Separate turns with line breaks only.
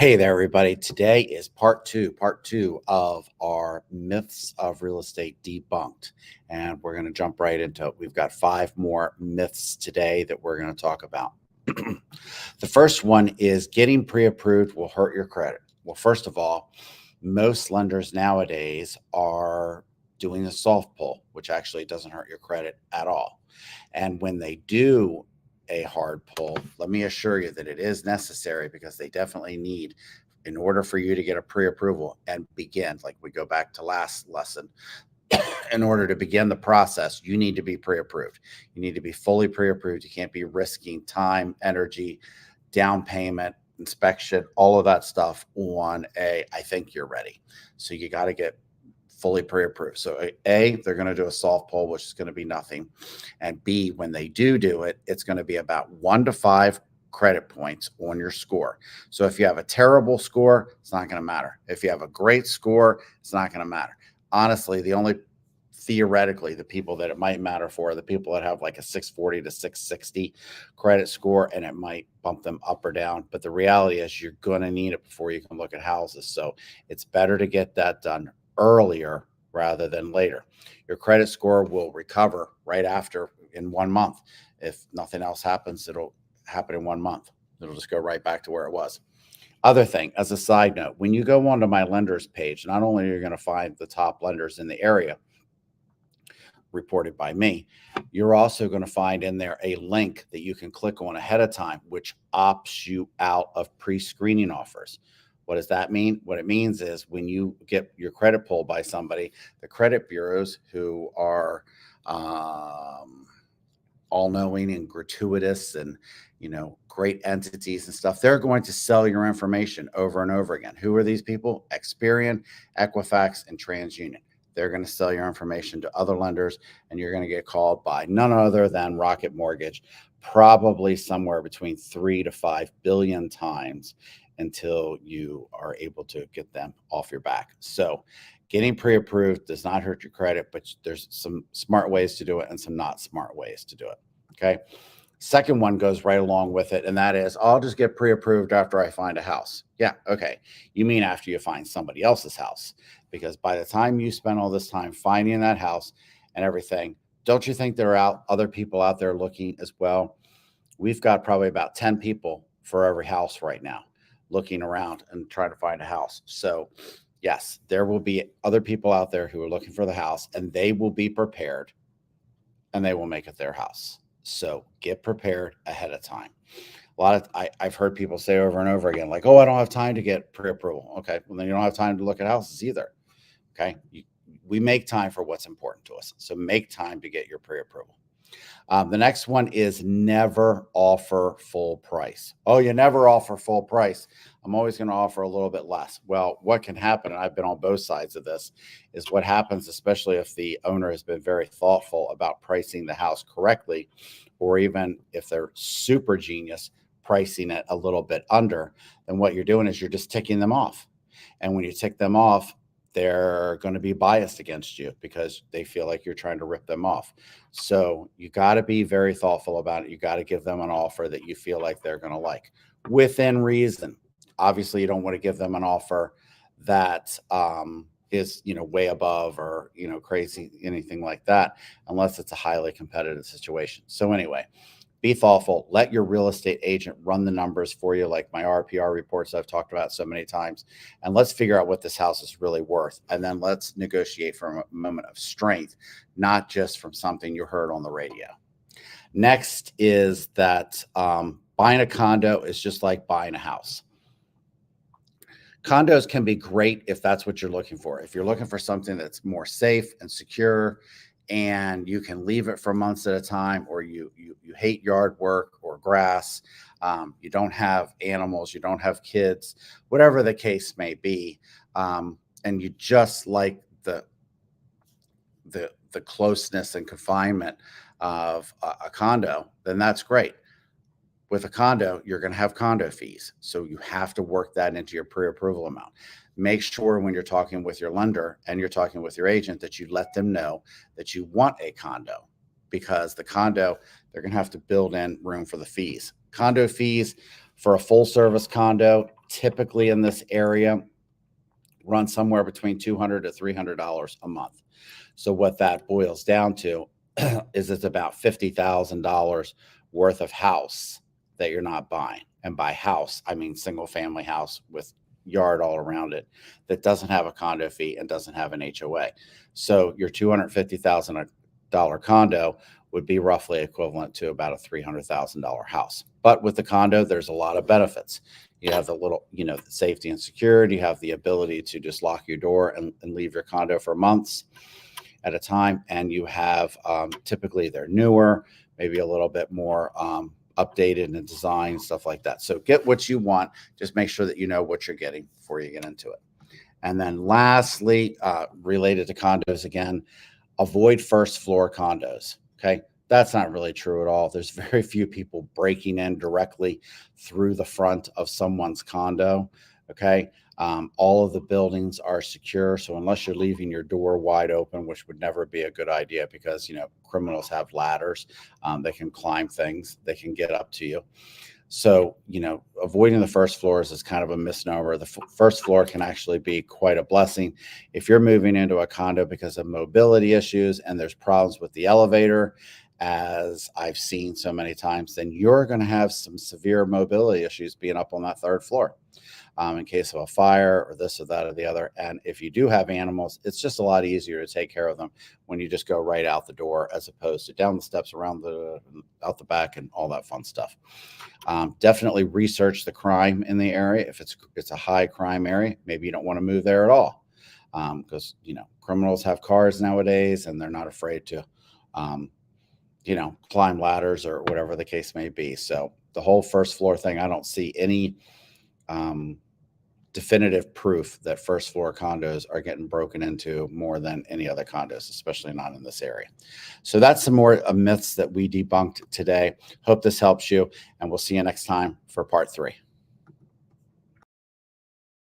Hey there, everybody. Today is part two of our myths of real estate debunked. And we're going to jump right into it. We've got 5 more myths today that we're going to talk about. The first one is getting pre-approved will hurt your credit. Well, first of all, most lenders nowadays are doing a soft pull, which actually doesn't hurt your credit at all. And when they do a hard pull, let me assure you that it is necessary because they definitely need, in order for you to get a pre-approval and begin, like we go back to last lesson, in order to begin the process, you need to be pre-approved. You need to be fully pre-approved. You can't be risking time, energy, down payment, inspection, all of that stuff on I think you're ready. So you got to get fully pre-approved. So they're going to do a soft pull, which is going to be nothing. And B, when they do it, it's going to be about 1 to 5 credit points on your score. So if you have a terrible score, it's not going to matter. If you have a great score, it's not going to matter. Honestly, theoretically, the people that it might matter for are the people that have like a 640 to 660 credit score, and it might bump them up or down. But the reality is you're going to need it before you can look at houses. So it's better to get that done earlier rather than later. Your credit score will recover right after in 1 month. If nothing else happens, it'll happen in 1 month. It'll just go right back to where it was. Other thing, as a side note, when you go onto my lenders page, not only are you going to find the top lenders in the area reported by me, you're also going to find in there a link that you can click on ahead of time, which opts you out of pre-screening offers. What does that mean? What it means is when you get your credit pulled by somebody, the credit bureaus who are all-knowing and gratuitous and great entities and stuff, they're going to sell your information over and over again. Who are these people? Experian, Equifax, and TransUnion. They're going to sell your information to other lenders, and you're going to get called by none other than Rocket Mortgage, probably somewhere between 3 to 5 billion times until you are able to get them off your back. So getting pre-approved does not hurt your credit, but there's some smart ways to do it and some not smart ways to do it. Okay. Second one goes right along with it, and that is I'll just get pre-approved after I find a house. Yeah, okay. You mean after you find somebody else's house, because by the time you spend all this time finding that house and everything, don't you think there are other people out there looking as well? We've got probably about 10 people for every house right now looking around and trying to find a house. So yes, there will be other people out there who are looking for the house, and they will be prepared and they will make it their house. So get prepared ahead of time. I've heard people say over and over again, like, oh, I don't have time to get pre-approval. Okay, well, then you don't have time to look at houses either. Okay, we make time for what's important to us. So make time to get your pre-approval. The next one is never offer full price. Oh, you never offer full price. I'm always going to offer a little bit less. Well, what can happen, and I've been on both sides of this, is what happens, especially if the owner has been very thoughtful about pricing the house correctly, or even if they're super genius, pricing it a little bit under, then what you're doing is you're just ticking them off. And when you tick them off, they're going to be biased against you because they feel like you're trying to rip them off. So you got to be very thoughtful about it. You got to give them an offer that you feel like they're going to like within reason. Obviously, you don't want to give them an offer that is, way above or, crazy, anything like that, unless it's a highly competitive situation. So anyway, be thoughtful. Let your real estate agent run the numbers for you, like my RPR reports I've talked about so many times. And let's figure out what this house is really worth. And then let's negotiate from a moment of strength, not just from something you heard on the radio. Next is that buying a condo is just like buying a house. Condos can be great if that's what you're looking for. If you're looking for something that's more safe and secure, and you can leave it for months at a time, or you hate yard work or grass, you don't have animals, you don't have kids, whatever the case may be, and you just like the closeness and confinement of a condo, then that's great. With a condo, you're going to have condo fees, so you have to work that into your pre-approval amount. Make sure when you're talking with your lender and you're talking with your agent that you let them know that you want a condo, because the condo, they're going to have to build in room for the fees. Condo fees for a full service condo typically in this area run somewhere between $200 to $300 a month. So what that boils down to is it's about $50,000 worth of house that you're not buying. And by house, I mean single family house with yard all around it that doesn't have a condo fee and doesn't have an HOA. So your $250,000 condo would be roughly equivalent to about a $300,000 house. But with the condo, there's a lot of benefits. You have the little, the safety and security. You have the ability to just lock your door and leave your condo for months at a time. And you have typically they're newer, maybe a little bit more updated in design, stuff like that. So get what you want. Just make sure that you know what you're getting before you get into it. And then lastly, related to condos again, avoid first floor condos. Okay. That's not really true at all. There's very few people breaking in directly through the front of someone's condo. Okay. All of the buildings are secure. So unless you're leaving your door wide open, which would never be a good idea because, criminals have ladders. They can climb things. They can get up to you. So, avoiding the first floors is kind of a misnomer. The first floor can actually be quite a blessing. If you're moving into a condo because of mobility issues and there's problems with the elevator, as I've seen so many times, then you're going to have some severe mobility issues being up on that third floor in case of a fire or this or that or the other. And if you do have animals, it's just a lot easier to take care of them when you just go right out the door as opposed to down the steps, out the back and all that fun stuff. Definitely research the crime in the area. If it's a high crime area, maybe you don't want to move there at all because, criminals have cars nowadays and they're not afraid to climb ladders or whatever the case may be. So the whole first floor thing, I don't see any definitive proof that first floor condos are getting broken into more than any other condos, especially not in this area. So that's some more myths that we debunked today. Hope this helps you, and we'll see you next time for part 3.